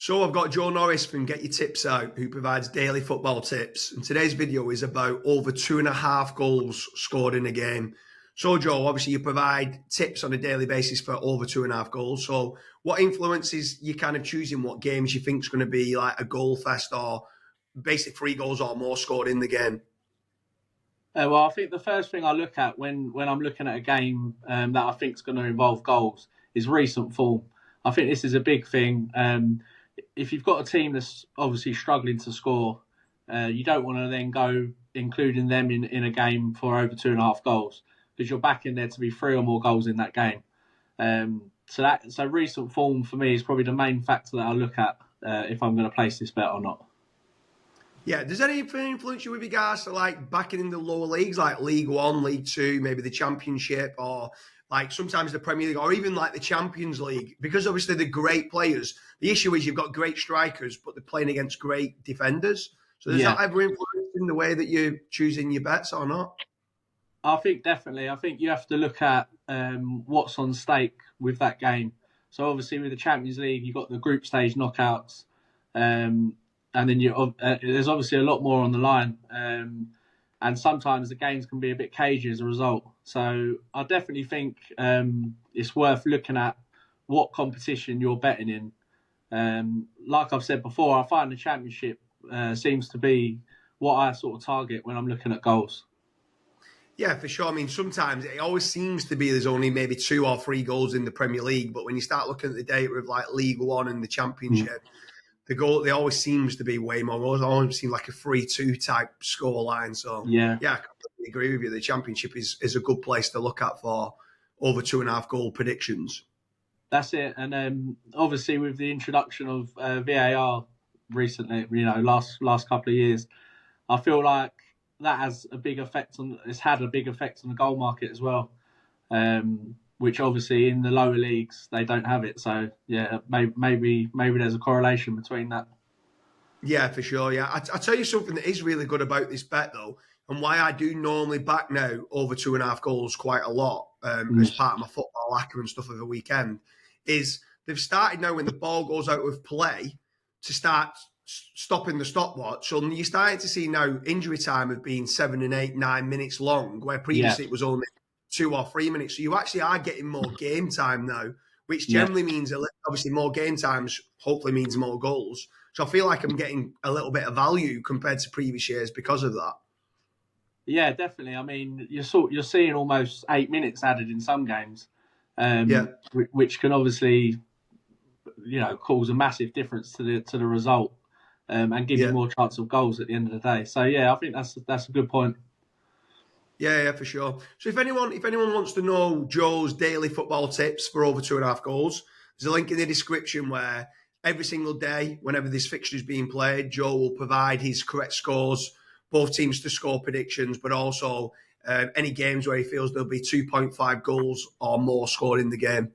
So I've got Joe Norris from Get Your Tips Out, who provides daily football tips. And today's video is about over 2.5 goals scored in a game. So Joe, obviously you provide tips on a daily basis for over 2.5 goals. So what influences you kind of choosing what games you think is going to be like a goal fest or basic 3 goals or more scored in the game? Well, I think the first thing I look at when I'm looking at a game that I think is going to involve goals is recent form. I think this is a big thing. If you've got a team that's obviously struggling to score, you don't want to then go including them in a game for over 2.5 goals because you're backing there to be 3 or more goals in that game. So recent form for me is probably the main factor that I look at if I'm going to place this bet or not. Yeah, does anything influence you with regards to like backing in the lower leagues, like League One, League Two, maybe the Championship, or like sometimes the Premier League, or even like the Champions League? Because obviously they're great players. The issue is you've got great strikers, but they're playing against great defenders. So does Yeah, that ever influence in the way that you're choosing your bets or not? I think definitely. I think you have to look at what's on stake with that game. So obviously with the Champions League, you've got the group stage knockouts, and then there's obviously a lot more on the line. And sometimes the games can be a bit cagey as a result. So I definitely think it's worth looking at what competition you're betting in. Like I've said before, I find the Championship seems to be what I sort of target when I'm looking at goals. Yeah, for sure. I mean, sometimes it always seems to be there's only maybe 2 or 3 goals in the Premier League, but when you start looking at the data of like League One and the Championship, the goal there always seems to be way more goals. It always seems like a 3-2 type score line. So Yeah. yeah, I completely agree with you. The Championship is a good place to look at for over 2.5 goal predictions. That's it. And obviously with the introduction of VAR recently, last couple of years, I feel like that has a big effect on. It's had a big effect on the goal market as well, which obviously in the lower leagues they don't have it. So yeah, maybe there's a correlation between that. Yeah, for sure. Yeah, I tell you something that is really good about this bet though, and why I do normally back now over 2.5 goals quite a lot as part of my football lacquer and stuff of the weekend, is they've started now when the ball goes out of play to start stopping the stopwatch. So you're starting to see now injury time of being 7 and 8, 9 minutes long, where Yeah, previously it was only 2 or 3 minutes. So you actually are getting more game time now, which yeah. generally means obviously more game times. Hopefully means more goals. So I feel like I'm getting a little bit of value compared to previous years because of that. Yeah, definitely. I mean, you're seeing almost 8 minutes added in some games, Yeah. which can obviously cause a massive difference to the result, and give you Yeah. more chance of goals at the end of the day. So yeah, I think that's a good point. Yeah, for sure. So if anyone wants to know Joe's daily football tips for over 2.5 goals, there's a link in the description where every single day, whenever this fixture is being played, Joe will provide his correct scores, both teams to score predictions, but also any games where he feels there'll be 2.5 goals or more scored in the game.